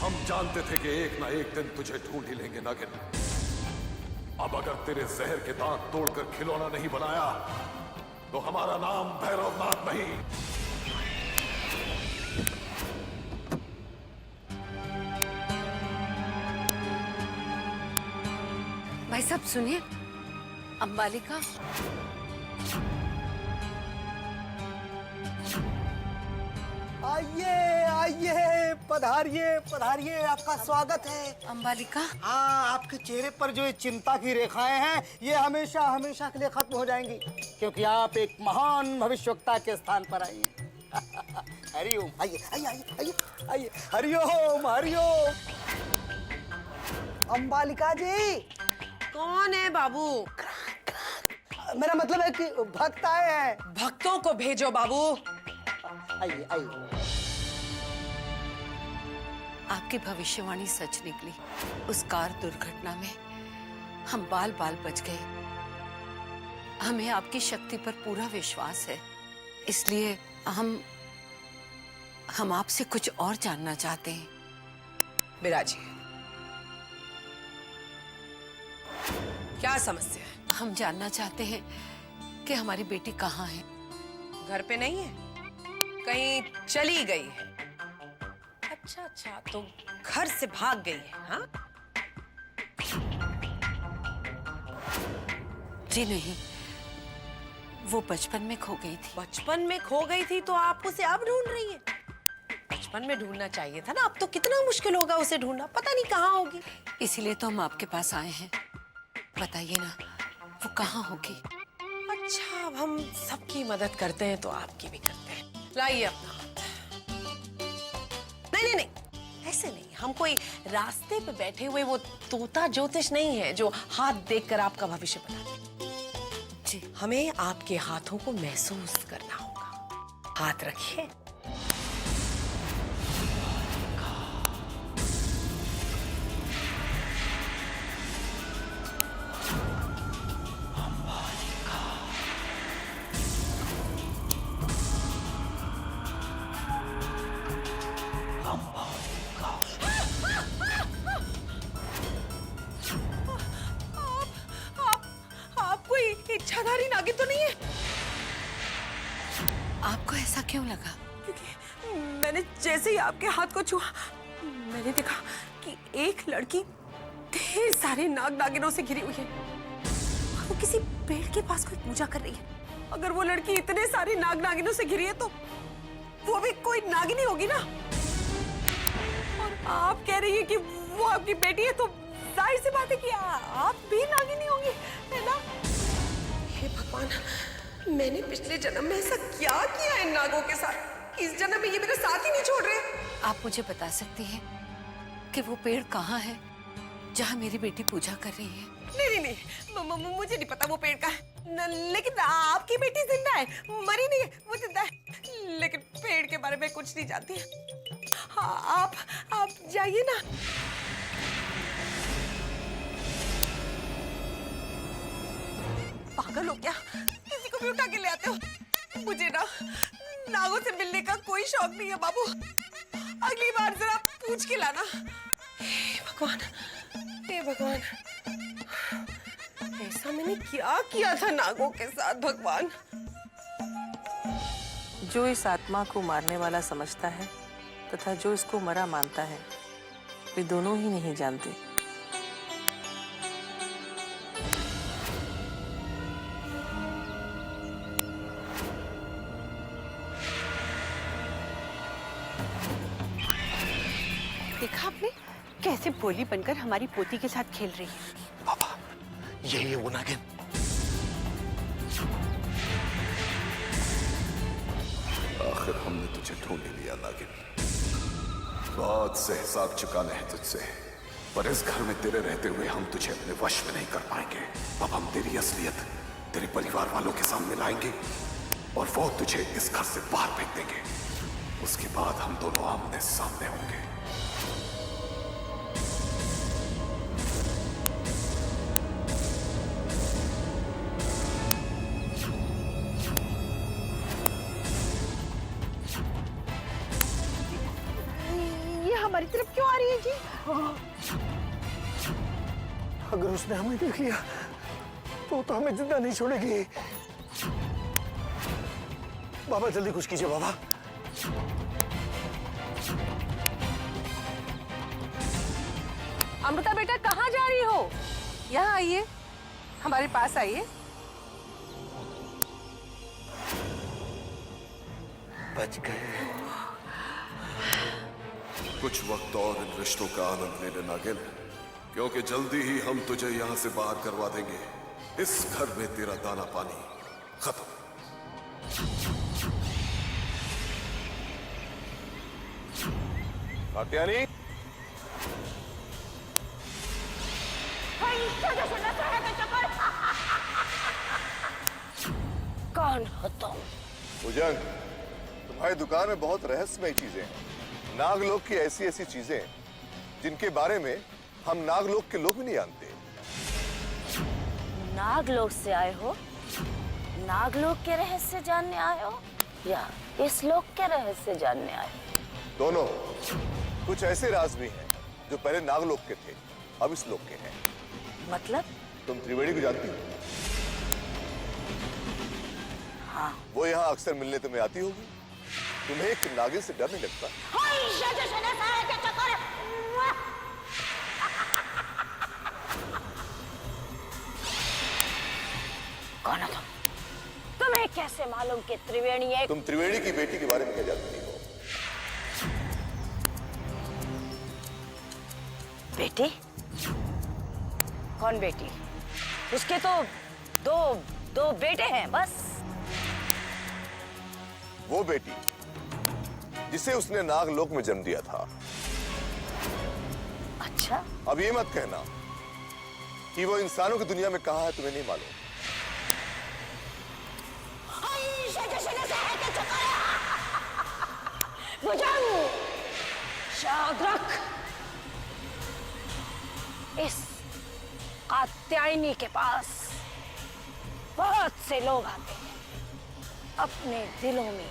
हम जानते थे कि एक ना एक दिन तुझे ढूंढ ही लेंगे नागिन। अब अगर तेरे जहर के दांत तोड़कर खिलौना नहीं बनाया तो हमारा नाम भैरवनाथ नहीं। भाई साहब सुनिए, अंबालिका। आइए आइए, पधारिए पधारिए, आपका स्वागत है। अंबालिका। हाँ, आपके चेहरे पर जो ये चिंता की रेखाएं हैं ये हमेशा हमेशा के लिए खत्म हो जाएंगी, क्योंकि आप एक महान भविष्यवक्ता के स्थान पर आई हैं। हरिओम। आइए आइए आइए आइए आइए। हरिओम हरिओम। अंबालिका जी। कौन है बाबू? मेरा मतलब है कि भक्त आए हैं। भक्तों को भेजो बाबू। आइए आइए। आपकी भविष्यवाणी सच निकली। उस कार दुर्घटना में हम बाल बाल बच गए। हमें आपकी शक्ति पर पूरा विश्वास है, इसलिए हम आपसे कुछ और जानना चाहते हैं। बिराजी, क्या समस्या है? हम जानना चाहते हैं कि हमारी बेटी कहाँ है। घर पे नहीं है, कहीं चली गई है। अच्छा अच्छा, तो घर से भाग गई है? हाँ? जी नहीं, वो बचपन में खो गई थी। बचपन में खो गई थी तो आप उसे अब ढूंढ रही है? बचपन में ढूंढना चाहिए था ना, अब तो कितना मुश्किल होगा उसे ढूंढना, पता नहीं कहाँ होगी। इसीलिए तो हम आपके पास आए हैं। बताइए ना, वो कहाँ होगी? अच्छा, अब हम सबकी मदद करते हैं तो आपकी भी करते हैं। लाइए अपना हाथ। नहीं नहीं नहीं, ऐसे नहीं। हम कोई रास्ते पे बैठे हुए वो तोता ज्योतिष नहीं है जो हाथ देखकर आपका भविष्य बताते। जी, हमें आपके हाथों को महसूस करना होगा। हाथ रखिए। आप कोई इच्छाधारी नागिन तो नहीं है? आपको ऐसा क्यों लगा? क्योंकि मैंने जैसे ही आपके हाथ को छुआ, मैंने देखा कि एक लड़की ढेर सारे नाग नागिनों से घिरी हुई है और वो किसी पेड़ के पास कोई पूजा कर रही है। अगर वो लड़की इतने सारे नाग नागिनों से घिरी है तो वो भी कोई नागिनी होगी ना। और आप कह रही है कि वो आपकी बेटी है, तो जाहिर सी बात है कि आप भी नागिनी होंगी, है ना? हे भगवान, मैंने पिछले जन्म में ऐसा क्या किया है नागों के साथ, इस जन्म में ये मेरा साथ ही नहीं छोड़ रहे। आप मुझे बता सकती हैं कि वो पेड़ कहाँ है जहाँ मेरी बेटी पूजा कर रही है? नहीं नहीं नहीं, मुझे नहीं पता वो पेड़ का है। लेकिन आपकी बेटी जिंदा है, मरी नहीं है, वो जिंदा है। लेकिन पेड़ के बारे में कुछ नहीं जानती है। हाँ, आप जाइए ना। पागल हो क्या? किसी को भी उठा के ले आते हो? मुझे ना नागों से मिलने का कोई शौक नहीं है बाबू। अगली बार जरा पूछ के लाना। हे भगवान, हे भगवान, ऐसा मैंने क्या किया था नागों के साथ भगवान? जो इस आत्मा को मारने वाला समझता है तथा जो इसको मरा मानता है, वे दोनों ही नहीं जानते। देखा आपने कैसे भोली बनकर हमारी पोती के साथ खेल रही है? पापा, यही है वो नागिन। आखिर हमने तुझे ढूंढ ही लिया नागिन। बहुत से हिसाब चुकाने हैं तुझसे, पर इस घर में तेरे रहते हुए हम तुझे अपने वश में नहीं कर पाएंगे। अब हम तेरी असलियत तेरे परिवार वालों के सामने लाएंगे और वो तुझे इस घर से बाहर फेंक देंगे। उसके बाद हम दोनों आमने सामने होंगे। ये हमारी तरफ क्यों आ रही है जी। अगर उसने हमें देख लिया तो हमें जिंदा नहीं छोड़ेगी। बाबा जल्दी कुछ कीजिए बाबा। अमृता बेटा कहाँ जा रही हो? यहाँ आइए, हमारे पास आइए। बच गए। कुछ वक्त और इन रिश्तों का आनंद ले लेना गिल, क्योंकि जल्दी ही हम तुझे यहां से बाहर करवा देंगे। इस घर में तेरा दाना पानी खत्म। कात्यायनी, कौन हो तुम? भुजंग, तुम्हारी दुकान में बहुत रहस्यमय चीजें हैं। नागलोक की ऐसी ऐसी चीजें जिनके बारे में हम नागलोक के लोग भी नहीं जानते। नागलोक से आए हो? नागलोक के रहस्य जानने आए हो या इस लोक के रहस्य जानने आए हो? दोनों। कुछ ऐसे राज भी हैं जो पहले नागलोक के थे, अब इस लोक के हैं। मतलब? तुम त्रिवेणी को जानती हो? हाँ। वो यहाँ अक्सर मिलने तुम्हें आती होगी। तुम्हें एक नागिन से डर नहीं लगता? कौन हो तुम? तुम्हें कैसे मालूम कि त्रिवेणी एक... तुम त्रिवेणी की बेटी के बारे में क्या जानती हो? बेटी? कौन बेटी? उसके तो दो बेटे हैं बस। वो बेटी जिसे उसने नागलोक में जन्म दिया था। अच्छा? अब ये मत कहना कि वो इंसानों की दुनिया में कहाँ है तुम्हें नहीं मालूम। याद रख, इस कात्यायनी के पास बहुत से लोग आते हैं अपने दिलों में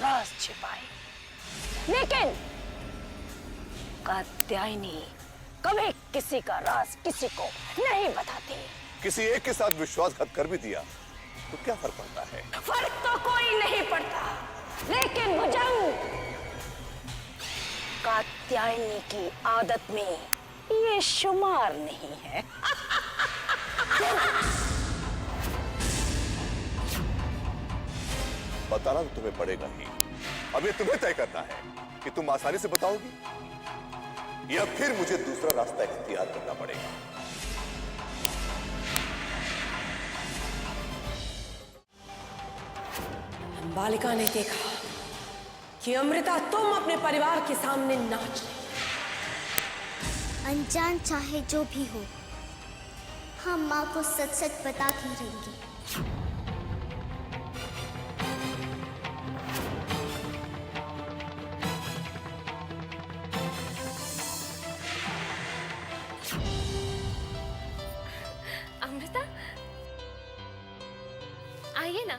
राज छिपाए, लेकिन कात्यायनी कभी किसी का राज किसी को नहीं बताती। किसी एक के साथ विश्वासघात कर भी दिया तो क्या फर्क पड़ता है? फर्क तो कोई नहीं पड़ता, लेकिन भुजंग, कात्यायनी की आदत में ये शुमार नहीं है। बताना तो तुम्हें पड़ेगा ही। अब ये तुम्हें तय करना है कि तुम आसानी से बताओगी या फिर मुझे दूसरा रास्ता इख्तियार करना पड़ेगा। बालिका ने देखा कि अमृता तुम अपने परिवार के सामने नाच रही। अनजान चाहे जो भी हो, हम माँ को सच सच बताती रहेंगे। अमृता, आइए ना।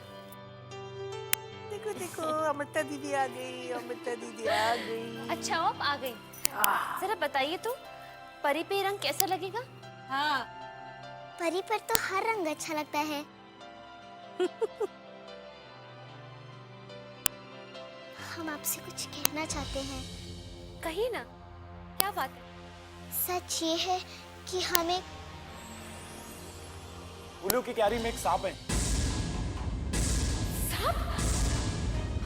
देखो देखो, अमृता दीदी आ गई, अमृता दीदी आ गई। अच्छा आप आ गई। जरा बताइए तो, परी पे रंग कैसा लगेगा? हाँ, परी पर तो हर रंग अच्छा लगता है। हम आपसे कुछ कहना चाहते हैं। कहिए ना, क्या बात है? सच ये है कि हमें उल्लू की क्यारी में एक सांप है। सांप?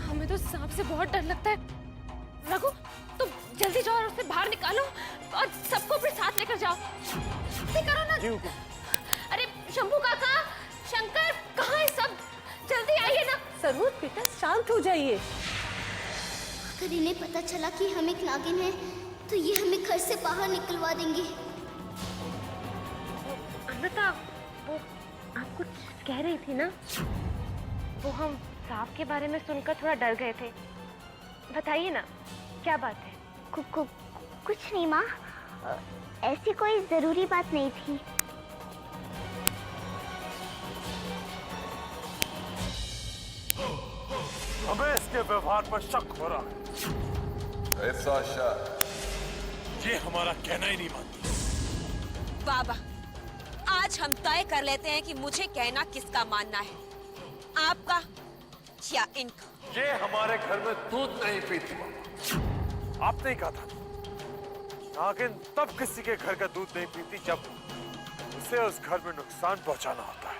हमें तो सांप से बहुत डर लगता है। रघु, तुम जल्दी जाओ और उसे बाहर निकालो और सबको अपने साथ लेकर जाओ। जल्दी करो ना। जी। अरे शंभू काका, शंकर, कहाँ है सब? जल्दी आइए ना। सरोज बेटा शांत हो जाइए। अगर इन्हें पता चला कि हम एक नागिन हैं, तो ये हमें घर से बाहर निकलवा देंगे। अमृता, वो आप कुछ कह रही थी ना? वो हम सांप के बारे में सुनकर थोड़ा डर गए थे। बताइए ना, क्या बात है? कुछ नहीं माँ, ऐसी कोई जरूरी बात नहीं थी। हमें इसके व्यवहार पर शक हो रहा है। ऐसा शक ये हमारा कहना ही नहीं मानती। बाबा, आज हम तय कर लेते हैं कि मुझे कहना किसका मानना है, आपका या इनका। ये हमारे घर में दूध नहीं पीती मामा। आपने ही कहा था नागिन तब किसी के घर का दूध नहीं पीती जब उसे उस घर में नुकसान पहुंचाना होता है।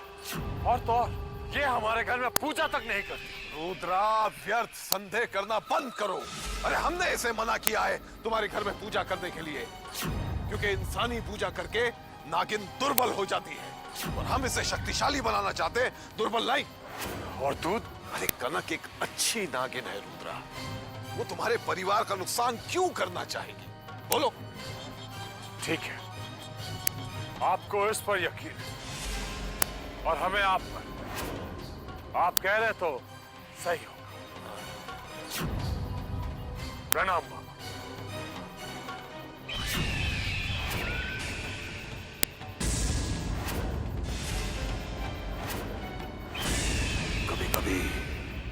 और तो और ये हमारे घर में पूजा तक नहीं करती। रुद्रा, व्यर्थ संदेह करना बंद करो। अरे हमने इसे मना किया है तुम्हारे घर में पूजा करने के लिए, क्योंकि इंसानी पूजा करके नागिन दुर्बल हो जाती है और हम इसे शक्तिशाली बनाना चाहते हैं, दुर्बल नहीं। और दूध? अरे कनक एक अच्छी नागिन है रुद्रा, वो तुम्हारे परिवार का नुकसान क्यों करना चाहेगी? बोलो। ठीक है, आपको इस पर यकीन है और हमें आप पर। आप कह रहे तो सही हो। प्रणाम मामा। कभी कभी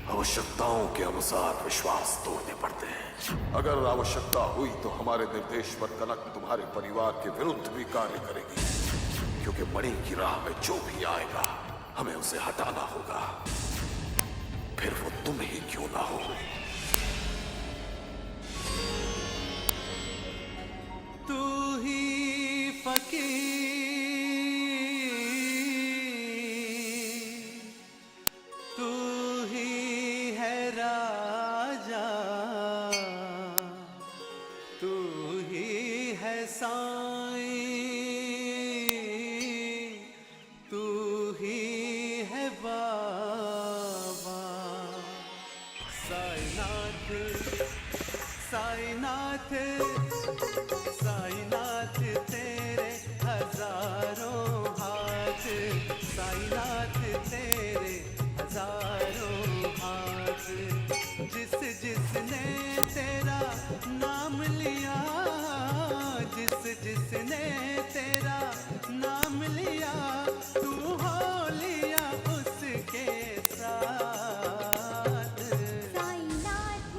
आवश्यकताओं के अनुसार विश्वास तोड़ने पड़ते हैं। अगर आवश्यकता हुई तो हमारे निर्देश पर कनक तुम्हारे परिवार के विरुद्ध भी कार्य करेगी, क्योंकि मणि की राह में जो भी आएगा हमें उसे हटाना होगा, फिर वो तुम ही क्यों ना हो। तू ही फकीर, तू ही है राजा, तू ही है साईं, तू ही है बाबा। साईनाथ, साईनाथ, साईनाथ तेरे हजारों हाथ, साईनाथ तेरे हजारों हाथ। जिस जिसने तेरा नाम लिया, जिस जिसने तेरा नाम लिया, तू हो लिया उसके साथ। साईनाथ,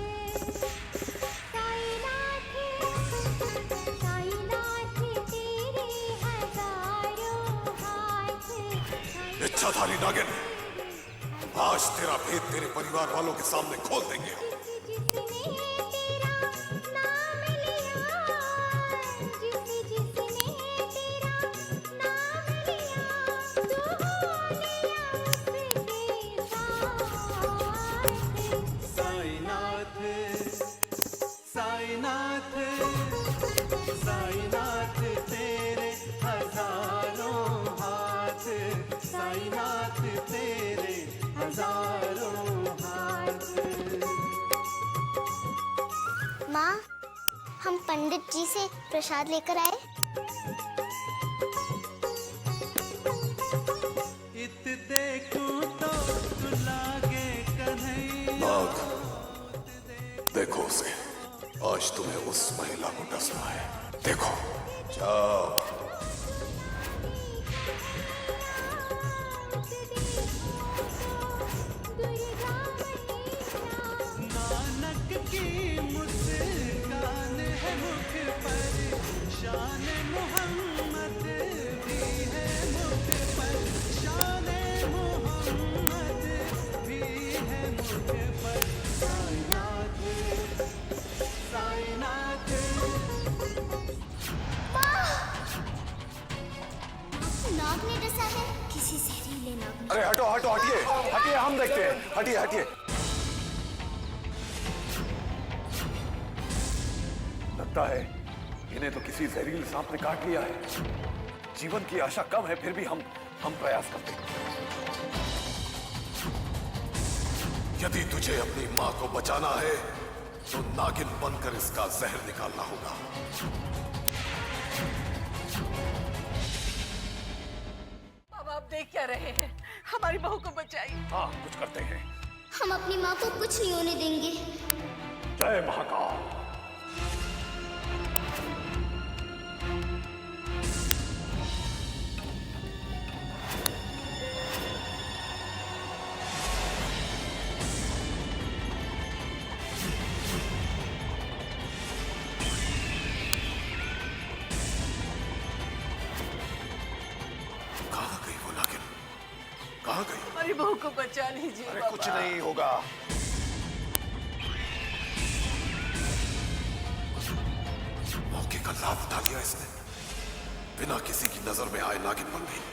साईनाथ, साईनाथ तेरे हजारों हाथ। इच्छाधारी नागिन, आज तेरा भेद तेरे परिवार वालों के सामने खोल देंगे हम। साईनाथ, साईनाथ, साईनाथ तेरे हजारों हाथ, साईनाथ तेरे हजारों हाथ। माँ, हम पंडित जी से प्रसाद लेकर आए। इत देखूं तो तू लागे कन्हैया। नाग, देखो उसे, आज तुम्हें उस महिला को डसना है। देखो, जाओ। नानक की मुस्कान है मुख पर, शान मोहम्मद भी है मुख पर, शान मोहम्मद भी है मुख पर। साईनाथ, साईनाथ। नाग ने डसा है, किसी जहरीले नाग ने। अरे हटो हटो, हटिए हटिए, हम देखते हैं। हटिए हटिए। लगता है इन्हें तो किसी जहरीले सांप ने काट लिया है। जीवन की आशा कम है, फिर भी हम प्रयास करते हैं। यदि तुझे अपनी मां को बचाना है तो नागिन बनकर इसका जहर निकालना होगा। बाबा, आप देख क्या रहे हैं? हमारी बहू को बचाइए। हाँ, कुछ करते हैं। हम अपनी माँ को कुछ नहीं होने देंगे। जय महाकाल। बहू को बचा लीजिए। अरे कुछ नहीं होगा। मौके का लाभ उठा लिया इसने, बिना किसी की नजर में आए नागिन बन गई।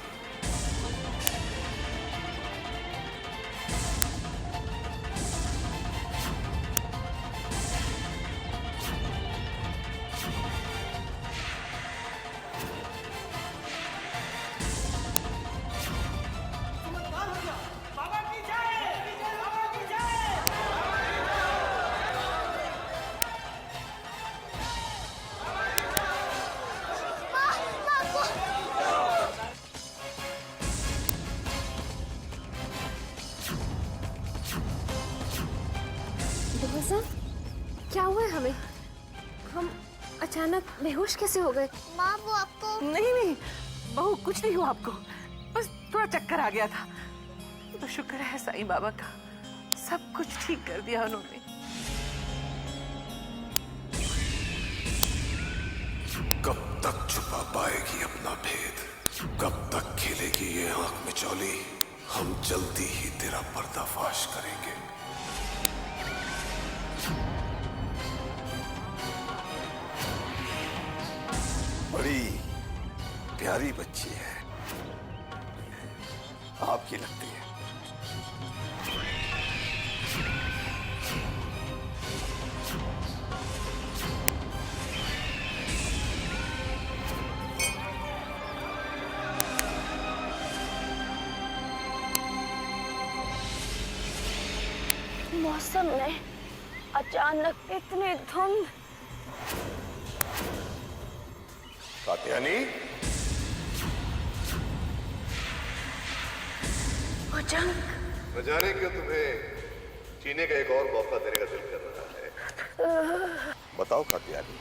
क्या हुआ है हमें? हम अचानक बेहोश कैसे हो गए? माँ वो आपको नहीं नहीं बहू, कुछ नहीं हुआ आपको, बस थोड़ा चक्कर आ गया था। तो शुक्र है साईं बाबा का, सब कुछ ठीक कर दिया उन्होंने। कब तक छुपा पाएगी अपना भेद, कब तक खेलेगी ये आंख में चौली। हम जल्दी ही तेरा पर्दाफाश करेंगे। बड़ी प्यारी बच्ची है, आपकी लगती है। मौसम में अचानक इतनी धुंध। कात्यायनी, भुजंग, न जाने क्यों तुम्हें जीने का एक और मौका देने का दिल कर रहा है। बताओ कात्यायनी,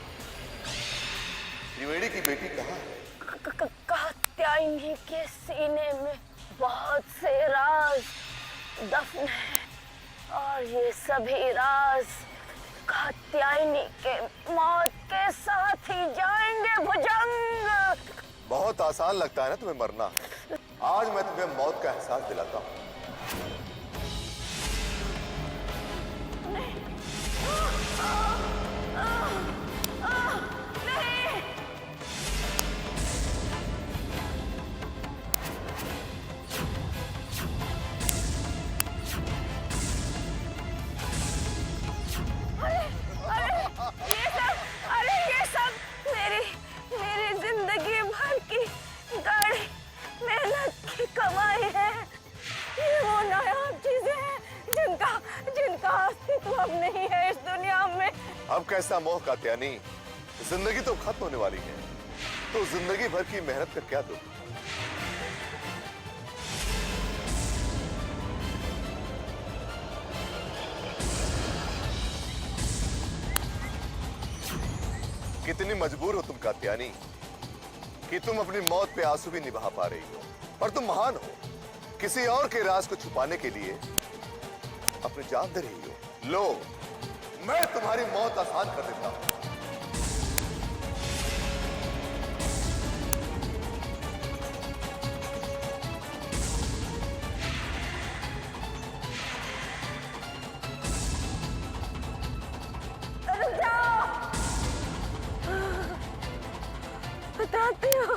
त्रिवेणी की बेटी कहाँ है? कात्यायनी के सीने में बहुत से राज दफन है, और ये सभी राज कात्यायनी के मौत के साथ ही जाएंगे भुजंग। बहुत आसान लगता है ना तुम्हें मरना। आज मैं तुम्हें मौत का एहसास दिलाता हूँ। ये सब मेरी जिंदगी भर की गाड़ी मेहनत की कमाई है। ये वो नायाब चीजें हैं जिनका अस्तित्व अब नहीं है इस दुनिया में। अब कैसा मोह कात्यायनी, जिंदगी तो खत्म होने वाली है, तो जिंदगी भर की मेहनत का क्या दुख। कितनी मजबूर हो तुम कात्यायनी कि तुम अपनी मौत पे आंसू भी निभा पा रही हो, पर तुम महान हो। किसी और के राज को छुपाने के लिए अपनी जान दे रही हो। लो, मैं तुम्हारी मौत आसान कर देता हूं। बताती हूँ।